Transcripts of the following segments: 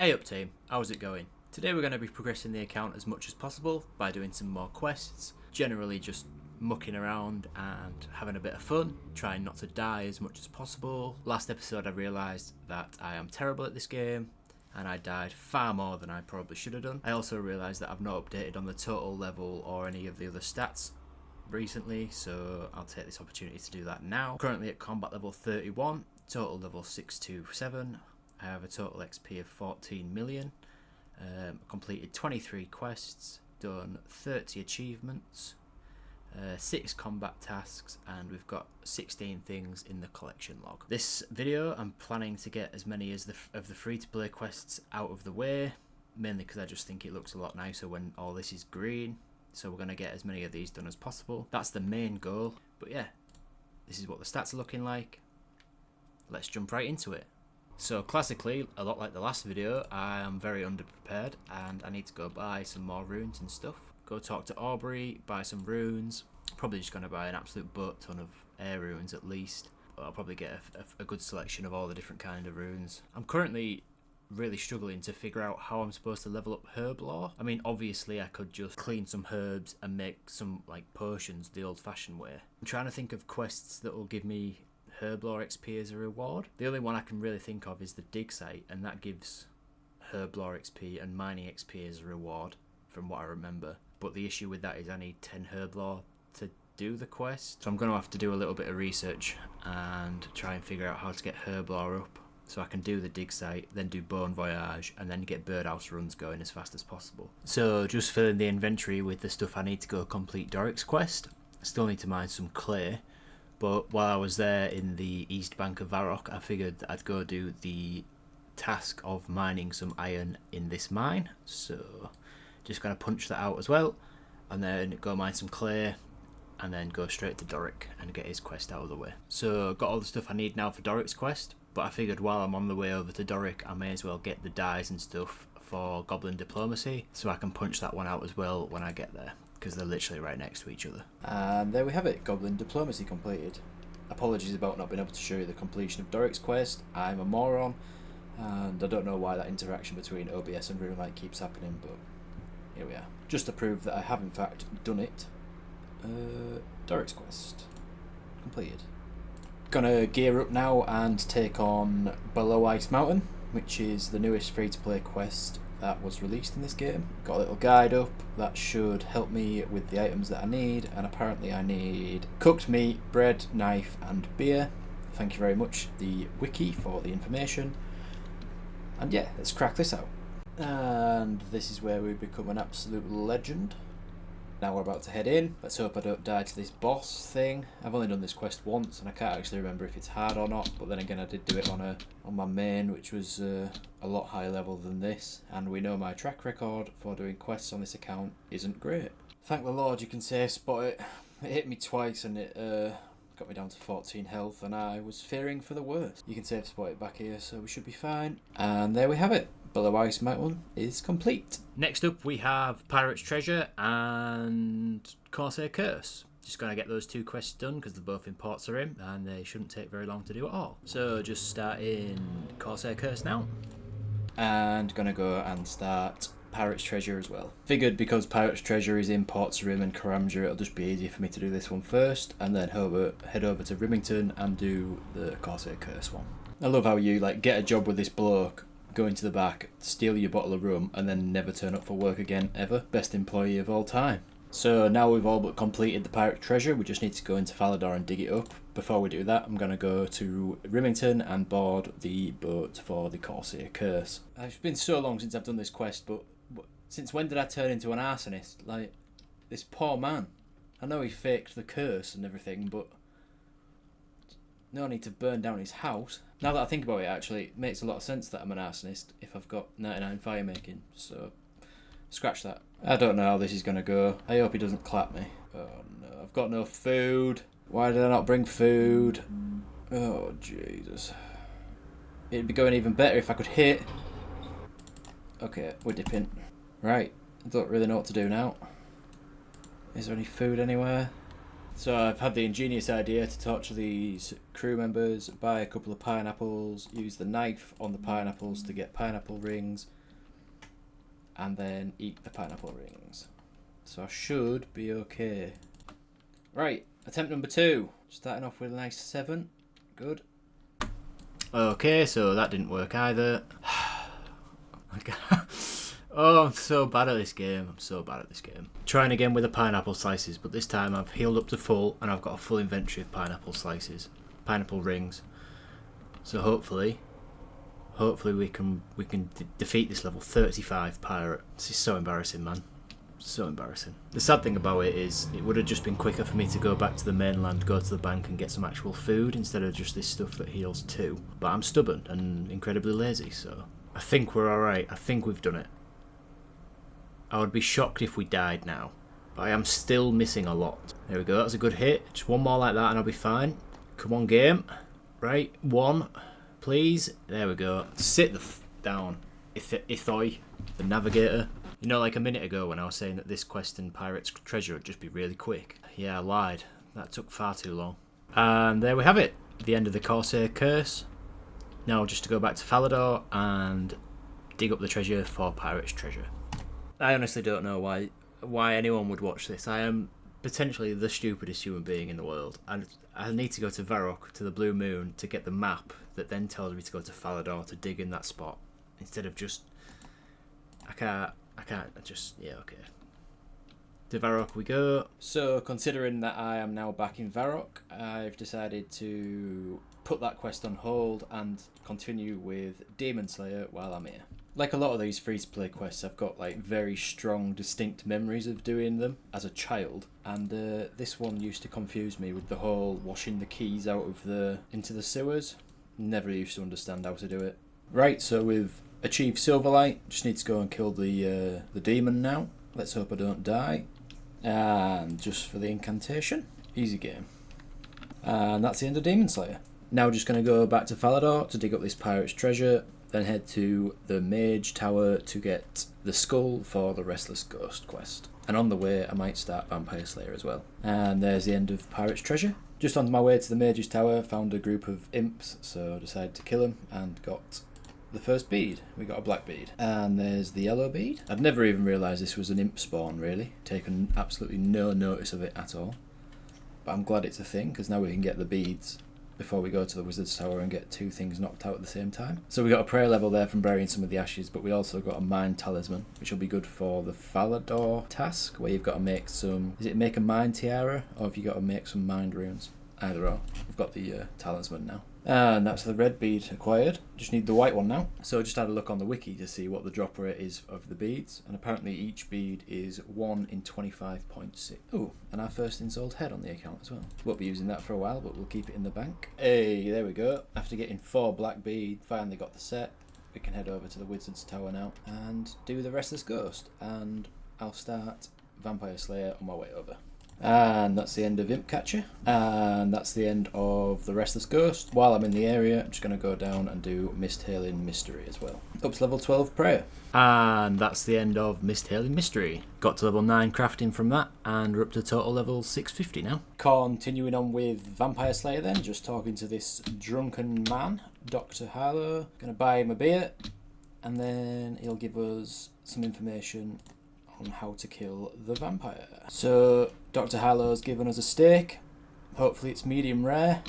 Hey up team, how's it going? Today we're going to be progressing the account as much as possible by doing some more quests, generally just mucking around and having a bit of fun, trying not to die as much as possible. Last episode I realised that I am terrible at this game and I died far more than I probably should have done. I also realised that I've not updated on the total level or any of the other stats recently, so I'll take this opportunity to do that now. Currently at combat level 31, total level 627. I have a total XP of 14 million, completed 23 quests, done 30 achievements, 6 combat tasks, and we've got 16 things in the collection log. This video I'm planning to get as many as of the free-to-play quests out of the way, mainly because I just think it looks a lot nicer when all this is green, so we're going to get as many of these done as possible. That's the main goal, but yeah, this is what the stats are looking like. Let's jump right into it. So classically, a lot like the last video, I am very underprepared and I need to go buy some more runes and stuff. Go talk to Aubrey, buy some runes. Probably just going to buy an absolute butt ton of air runes at least. But I'll probably get a good selection of all the different kind of runes. I'm currently really struggling to figure out how I'm supposed to level up herb lore. I mean, obviously I could just clean some herbs and make some like potions the old fashioned way. I'm trying to think of quests that will give me herb lore XP as a reward. The only one I can really think of is the dig site, and that gives herb lore XP and mining XP as a reward from what I remember. But the issue with that is I need 10 herb lore to do the quest, so I'm going to have to do a little bit of research and try and figure out how to get herb lore up so I can do the dig site, then do Bone Voyage, and then get birdhouse runs going as fast as possible. So just filling the inventory with the stuff I need to go complete Doric's quest. I still need to mine some clay. But while I was there in the east bank of Varrock, I figured that I'd go do the task of mining some iron in this mine. So just going to punch that out as well, and then go mine some clay, and then go straight to Doric and get his quest out of the way. So got all the stuff I need now for Doric's quest, but I figured while I'm on the way over to Doric, I may as well get the dyes and stuff for Goblin Diplomacy, so I can punch that one out as well when I get there, because they're literally right next to each other. And there we have it, Goblin Diplomacy completed. Apologies about not being able to show you the completion of Doric's quest. I'm a moron, and I don't know why that interaction between OBS and RuneLite keeps happening, but here we are. Just to prove that I have in fact done it. Doric's quest completed. Gonna gear up now and take on Below Ice Mountain, which is the newest free-to-play quest that was released in this game. Got a little guide up that should help me with the items that I need, and apparently I need cooked meat, bread, knife and beer. Thank you very much, the wiki, for the information. And yeah, let's crack this out. And this is where we become an absolute legend. Now we're about to head in. Let's hope I don't die to this boss thing. I've only done this quest once and I can't actually remember if it's hard or not, but then again I did do it on my main, which was a lot higher level than this, and we know my track record for doing quests on this account isn't great. Thank the Lord you can save spot it. It hit me twice and it got me down to 14 health, and I was fearing for the worst. You can save spot it back here, so we should be fine. And there we have it. Below Ice Mountain is complete. Next up we have Pirate's Treasure and Corsair Curse. Just going to get those 2 quests done because they're both in Portsarim and they shouldn't take very long to do at all. So just start in Corsair Curse now. And going to go and start Pirate's Treasure as well. Figured because Pirate's Treasure is in Portsarim and Karamja, it'll just be easier for me to do this one first and then head over to Rimington and do the Corsair Curse one. I love how you like get a job with this bloke, go into the back, steal your bottle of rum, and then never turn up for work again, ever. Best employee of all time. So now we've all but completed the Pirate Treasure, we just need to go into Falador and dig it up. Before we do that, I'm going to go to Rimington and board the boat for the Corsair Curse. It's been so long since I've done this quest, but since when did I turn into an arsonist? Like, this poor man. I know he faked the curse and everything, but no need to burn down his house. Now that I think about it, actually, it makes a lot of sense that I'm an arsonist if I've got 99 fire making, so scratch that. I don't know how this is going to go. I hope he doesn't clap me. Oh no, I've got no food. Why did I not bring food? Oh Jesus. It'd be going even better if I could hit. Okay, we're dipping. Right, I don't really know what to do now. Is there any food anywhere? So I've had the ingenious idea to torture these crew members, buy a couple of pineapples, use the knife on the pineapples to get pineapple rings, and then eat the pineapple rings. So I should be okay. Right, attempt number 2. Starting off with a nice 7. Good. Okay, so that didn't work either. Oh, I'm so bad at this game. Trying again with the pineapple slices, but this time I've healed up to full and I've got a full inventory of pineapple slices, pineapple rings. So hopefully we can defeat this level 35 pirate. This is so embarrassing, man. So embarrassing. The sad thing about it is it would have just been quicker for me to go back to the mainland, go to the bank and get some actual food instead of just this stuff that heals 2. But I'm stubborn and incredibly lazy, so I think we're alright. I think we've done it. I would be shocked if we died now, but I am still missing a lot. There we go, that was a good hit. Just one more like that and I'll be fine. Come on, game. Right, 1, please. There we go. Sit the down, Ithoi, the navigator. You know, like a minute ago when I was saying that this quest in Pirate's Treasure would just be really quick. Yeah, I lied. That took far too long. And there we have it. The end of the Corsair Curse. Now just to go back to Falador and dig up the treasure for Pirate's Treasure. I honestly don't know why anyone would watch this. I am potentially the stupidest human being in the world. And I need to go to Varrock, to the Blue Moon, to get the map that then tells me to go to Falador to dig in that spot. Instead of just... I can't just... Yeah, okay. To Varrock we go. So, considering that I am now back in Varrock, I've decided to put that quest on hold and continue with Demon Slayer while I'm here. Like a lot of these free-to-play quests, I've got like very strong, distinct memories of doing them as a child, and this one used to confuse me with the whole washing the keys out of into the sewers. Never used to understand how to do it. Right, so we've achieved Silverlight. Just need to go and kill the demon now. Let's hope I don't die. And just for the incantation, easy game. And that's the end of Demon Slayer. Now just going to go back to Falador to dig up this pirate's treasure. Then head to the Mage Tower to get the skull for the Restless Ghost quest. And on the way, I might start Vampire Slayer as well. And there's the end of Pirate's Treasure. Just on my way to the Mage's Tower, found a group of imps, so I decided to kill them and got the first bead. We got a black bead. And there's the yellow bead. I'd never even realised this was an imp spawn, really. Taken absolutely no notice of it at all. But I'm glad it's a thing, because now we can get the beads before we go to the Wizard's Tower and get 2 things knocked out at the same time. So we got a prayer level there from burying some of the ashes, but we also got a mind talisman, which will be good for the Falador task, where you've got to make some... Is it make a mind tiara, or have you got to make some mind runes? Either or. We've got the talisman now. And that's the red bead acquired. Just need the white one now. So just had a look on the wiki to see what the drop rate is of the beads, and apparently each bead is 1 in 25.6. Oh, and our first installed head on the account as well. Won't be using that for a while, but we'll keep it in the bank. Hey, there we go. After getting 4 black bead, finally got the set. We can head over to the Wizard's Tower now and do the Restless Ghost, and I'll start Vampire Slayer on my way over. And that's the end of Imp Catcher, and that's the end of the Restless Ghost. While I'm in the area, I'm just going to go down and do Mist-Hailing Mystery as well. Up to level 12 Prayer. And that's the end of Mist-Hailing Mystery. Got to level 9 crafting from that, and we're up to total level 650 now. Continuing on with Vampire Slayer then, just talking to this drunken man, Dr. Harlow. Going to buy him a beer, and then he'll give us some information on how to kill the vampire. So Dr. Harlow's given us a steak. Hopefully it's medium rare.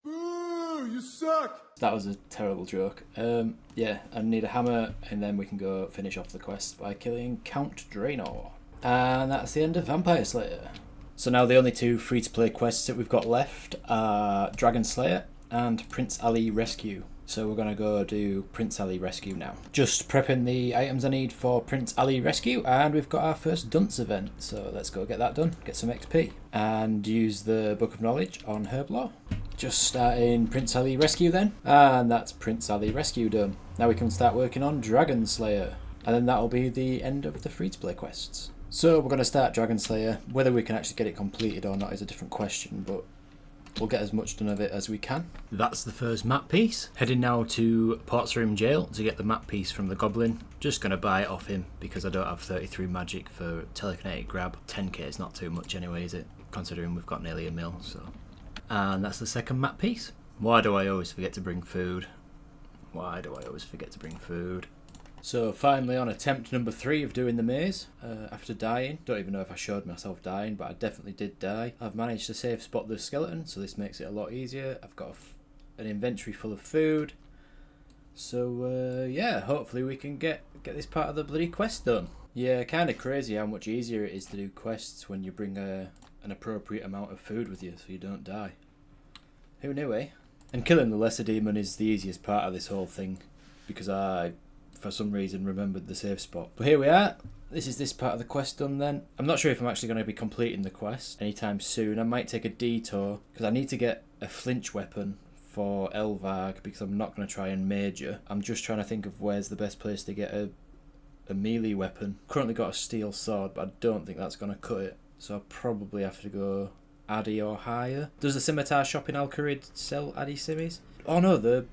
Boo! You suck! That was a terrible joke. Yeah, I need a hammer, and then we can go finish off the quest by killing Count Draenor. And that's the end of Vampire Slayer. So now the only 2 free-to-play quests that we've got left are Dragon Slayer and Prince Ali Rescue. So we're going to go do Prince Ali Rescue now. Just prepping the items I need for Prince Ali Rescue, and we've got our first dunce event. So let's go get that done, get some XP, and use the Book of Knowledge on Herblore. Just starting Prince Ali Rescue then, and that's Prince Ali Rescue done. Now we can start working on Dragon Slayer, and then that'll be the end of the free-to-play quests. So we're going to start Dragon Slayer. Whether we can actually get it completed or not is a different question, but we'll get as much done of it as we can. That's the first map piece. Heading now to Portsroom Jail to get the map piece from the Goblin. Just going to buy it off him because I don't have 33 magic for telekinetic grab. 10k is not too much anyway, is it? Considering we've got nearly a mil, so. And that's the second map piece. Why do I always forget to bring food? Why do I always forget to bring food? So finally on attempt number 3 of doing the maze, after dying. Don't even know if I showed myself dying, but I definitely did die. I've managed to safe spot the skeleton, so this makes it a lot easier. I've got an inventory full of food. So yeah, hopefully we can get this part of the bloody quest done. Yeah, kind of crazy how much easier it is to do quests when you bring an appropriate amount of food with you so you don't die. Who knew, eh? And killing the lesser demon is the easiest part of this whole thing, because I, for some reason, remembered the save spot. But here we are. This is this part of the quest done then. I'm not sure if I'm actually going to be completing the quest anytime soon. I might take a detour, because I need to get a flinch weapon for Elvag, because I'm not going to try and major. I'm just trying to think of where's the best place to get a melee weapon. Currently got a steel sword, but I don't think that's going to cut it. So I'll probably have to go Addy or higher. Does the scimitar shop in Aliri sell Addy simmies? Oh no, the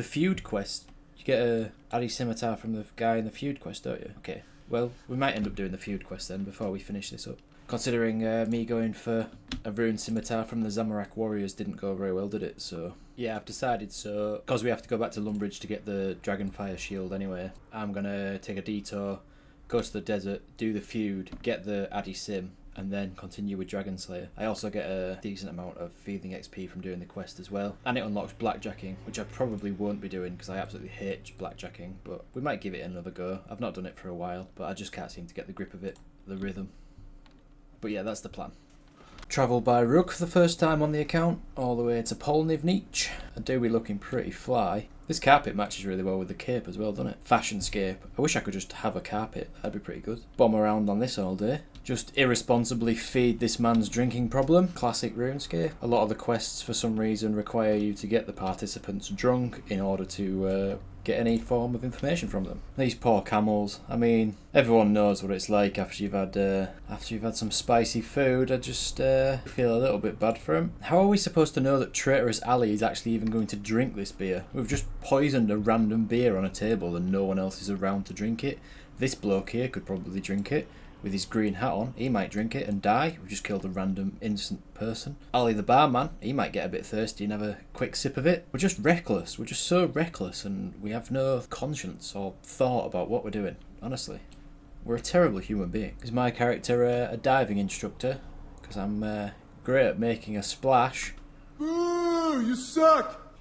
feud quest. You get a Addy scimitar from the guy in the feud quest, don't you? Okay, well, we might end up doing the feud quest then before we finish this up. Considering me going for a rune scimitar from the Zamorak warriors didn't go very well, did it? So yeah, I've decided, so because we have to go back to Lumbridge to get the Dragonfire shield anyway, I'm gonna take a detour, go to the desert, do the feud, get the Addy sim, and then continue with Dragon Slayer. I also get a decent amount of feeding XP from doing the quest as well. And it unlocks blackjacking, which I probably won't be doing because I absolutely hate blackjacking, but we might give it another go. I've not done it for a while, but I just can't seem to get the grip of it, the rhythm. But yeah, that's the plan. Travel by rug for the first time on the account, all the way to Polnivnich. I do be looking pretty fly. This carpet matches really well with the cape as well, doesn't it? Fashionscape. I wish I could just have a carpet, that'd be pretty good. Bomb around on this all day. Just irresponsibly feed this man's drinking problem. Classic RuneScape. A lot of the quests for some reason require you to get the participants drunk in order to get any form of information from them. These poor camels. I mean, everyone knows what it's like after you've had some spicy food. I just feel a little bit bad for him. How are we supposed to know that traitorous Ali is actually even going to drink this beer? We've just poisoned a random beer on a table and no one else is around to drink it. This bloke here could probably drink it. With his green hat on, he might drink it and die. We've just killed a random innocent person. Ali the barman, he might get a bit thirsty and have a quick sip of it. We're just reckless. We're just so reckless and we have no conscience or thought about what we're doing. Honestly, we're a terrible human being. Is my character a diving instructor? Because I'm great at making a splash. Boo! You suck!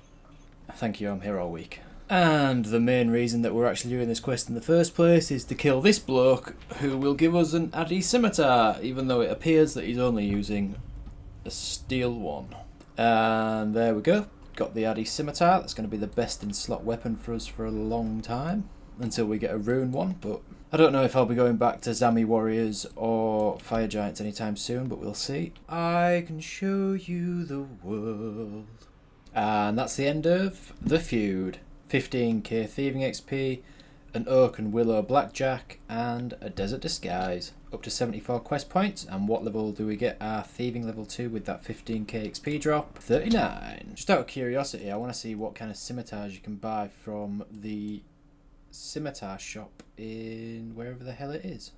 Thank you, I'm here all week. And the main reason that we're actually doing this quest in the first place is to kill this bloke who will give us an Addy scimitar, even though it appears that he's only using a steel one. And there we go. Got the Addy scimitar. That's going to be the best in slot weapon for us for a long time, until we get a rune one, but I don't know if I'll be going back to Zami warriors or fire giants anytime soon, but we'll see. I can show you the world. And that's the end of the feud. 15k thieving XP, an oak and willow blackjack, and a desert disguise. Up to 74 quest points. And what level do we get our thieving level 2 with that 15k XP drop? 39. Just out of curiosity, I want to see what kind of scimitars you can buy from the scimitar shop in wherever the hell it is.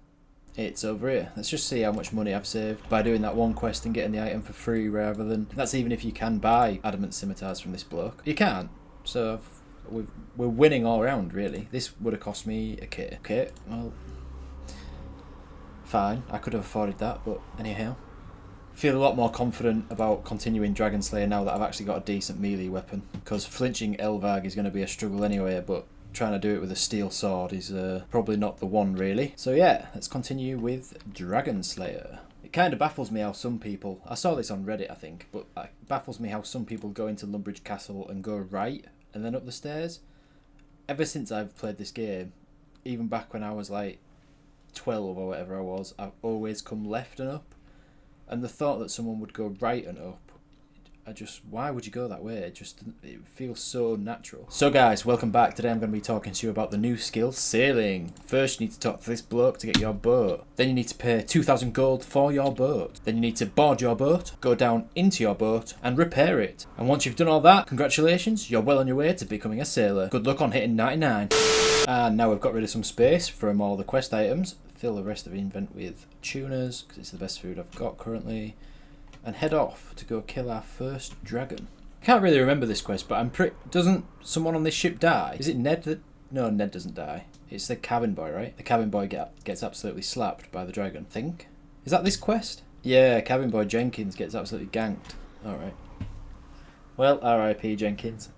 It's over here. Let's just see how much money I've saved by doing that one quest and getting the item for free rather than... That's even if you can buy adamant scimitars from this bloke. You can't. So we're winning all around, really. This would have cost me a K. Okay, well, fine. I could have afforded that, but anyhow. Feel a lot more confident about continuing Dragon Slayer now that I've actually got a decent melee weapon. Because flinching Elvag is going to be a struggle anyway, but trying to do it with a steel sword is probably not the one, really. So yeah, let's continue with Dragon Slayer. It kind of baffles me how some people... I saw this on Reddit, I think, but it baffles me how some people go into Lumbridge Castle and go right and then up the stairs. Ever since I've played this game, even back when I was like 12 or whatever I was, I've always come left and up. And the thought that someone would go right and up, why would you go that way? It feels so natural. So guys, welcome back. Today I'm going to be talking to you about the new skill, sailing. First you need to talk to this bloke to get your boat. Then you need to pay 2,000 gold for your boat. Then you need to board your boat, go down into your boat and repair it. And once you've done all that, congratulations, you're well on your way to becoming a sailor. Good luck on hitting 99. And now we've got rid of some space from all the quest items. Fill the rest of the invent with tunas, because it's the best food I've got currently. And head off to go kill our first dragon. I can't really remember this quest, but doesn't someone on this ship die? Is it Ned that... No, Ned doesn't die. It's the cabin boy, right? The cabin boy gets absolutely slapped by the dragon, I think. Is that this quest? Yeah, cabin boy Jenkins gets absolutely ganked. Alright. Well, R.I.P. Jenkins.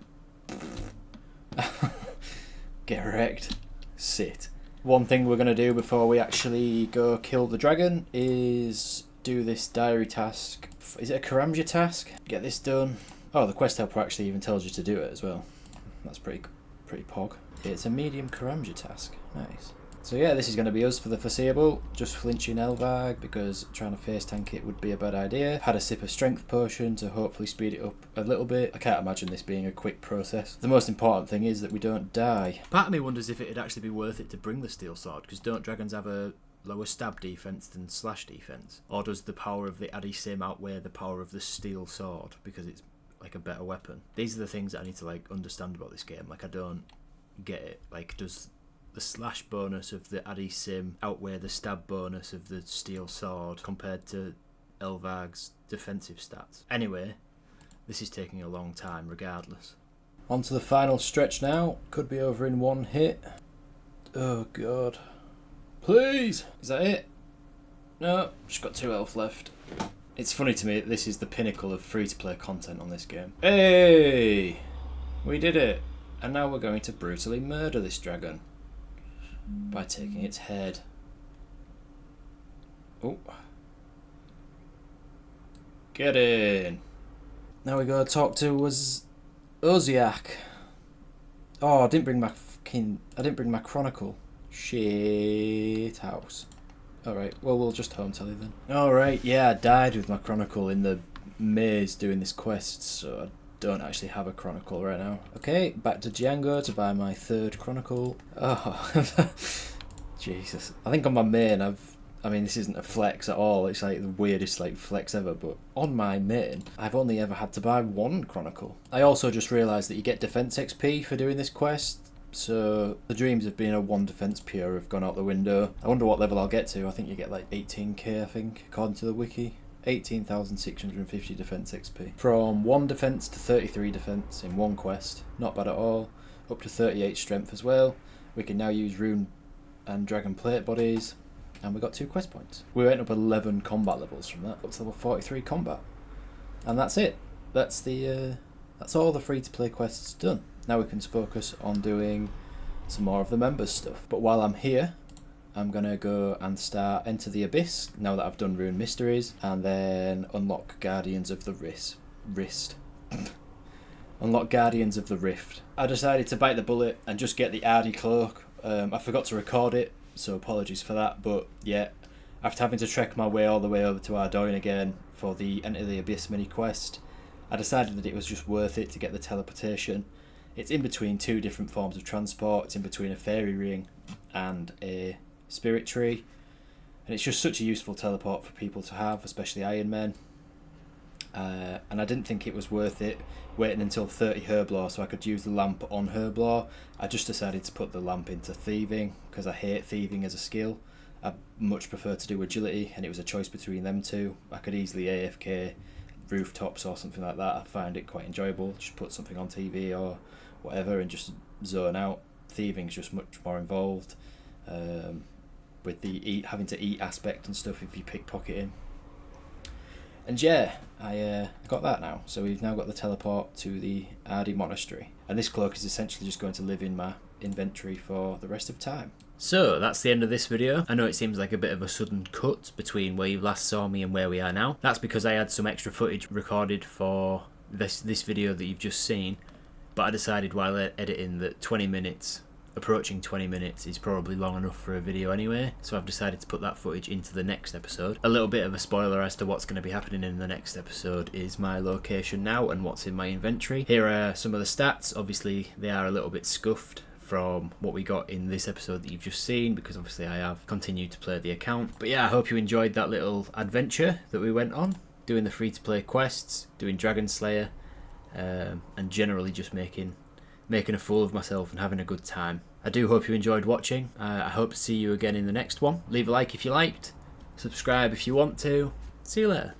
Get wrecked. Sit. One thing we're going to do before we actually go kill the dragon is do this diary task. Is it a Karamja task? Get this done. Oh, the quest helper actually even tells you to do it as well. That's pretty pog. It's a medium Karamja task. Nice. So yeah, this is going to be us for the foreseeable. Just flinching Elvag because trying to face tank it would be a bad idea. Had a sip of strength potion to hopefully speed it up a little bit. I can't imagine this being a quick process. The most important thing is that we don't die. Part of me wonders if it'd actually be worth it to bring the steel sword, because don't dragons have a lower stab defense than slash defense? Or does the power of the Addy Sim outweigh the power of the steel sword because it's like a better weapon? These are the things that I need to like understand about this game. Like, I don't get it. Like, does the slash bonus of the Addy Sim outweigh the stab bonus of the steel sword compared to Elvag's defensive stats? Anyway, this is taking a long time regardless. On to the final stretch now. Could be over in one hit. Oh god. Please! Is that it? No, just got 2 health left. It's funny to me that this is the pinnacle of free-to-play content on this game. Hey! We did it! And now we're going to brutally murder this dragon by taking its head. Oh. Get in! Now we gotta talk to Oziak. Oh, I didn't bring my chronicle. Shit house. Alright, well, we'll just home tell you then. Alright, yeah, I died with my chronicle in the maze doing this quest, so I don't actually have a chronicle right now. Okay, back to Django to buy my 3rd chronicle. Oh, Jesus. I think on my main I mean, this isn't a flex at all, it's like the weirdest like flex ever, but on my main, I've only ever had to buy 1 chronicle. I also just realised that you get defense XP for doing this quest. So the dreams of being a 1 defense pure have gone out the window. I wonder what level I'll get to. I think you get like 18k, I think, according to the wiki. 18,650 defense XP. From 1 defense to 33 defense in 1 quest. Not bad at all. Up to 38 strength as well. We can now use rune and dragon plate bodies. And we got 2 quest points. We went up 11 combat levels from that, up to level 43 combat. And that's it. That's all the free to play quests done. Now we can focus on doing some more of the members stuff. But while I'm here, I'm going to go and start Enter the Abyss, now that I've done Rune Mysteries, and then unlock Guardians of the Wrist. Unlock Guardians of the Rift. I decided to bite the bullet and just get the Ardy Cloak. I forgot to record it, so apologies for that, but yeah, after having to trek my way all the way over to Ardoin again for the Enter the Abyss mini quest, I decided that it was just worth it to get the teleportation. It's in between 2 different forms of transport. It's in between a fairy ring and a spirit tree. And it's just such a useful teleport for people to have, especially Iron Men. And I didn't think it was worth it waiting until 30 Herblore so I could use the lamp on Herblore. I just decided to put the lamp into thieving because I hate thieving as a skill. I much prefer to do agility, and it was a choice between them 2. I could easily AFK rooftops or something like that. I find it quite enjoyable. Just put something on TV or whatever and just zone out. Thieving's just much more involved with the having to eat aspect and stuff if you pickpocketing. And yeah, I got that now. So we've now got the teleport to the Ardy Monastery. And this cloak is essentially just going to live in my inventory for the rest of time. So that's the end of this video. I know it seems like a bit of a sudden cut between where you last saw me and where we are now. That's because I had some extra footage recorded for this video that you've just seen, but I decided while editing that 20 minutes approaching 20 minutes is probably long enough for a video anyway, so I've decided to put that footage into the next episode. A little bit of a spoiler as to what's going to be happening in the next episode is my location now and what's in my inventory. Here are some of the stats. Obviously they are a little bit scuffed from what we got in this episode that you've just seen, because obviously I have continued to play the account. But yeah, I hope you enjoyed that little adventure that we went on, doing the free-to-play quests, doing Dragon Slayer, and generally just making a fool of myself and having a good time. I do hope you enjoyed watching. I hope to see you again in the next one. Leave a like if you liked, subscribe if you want to. See you later.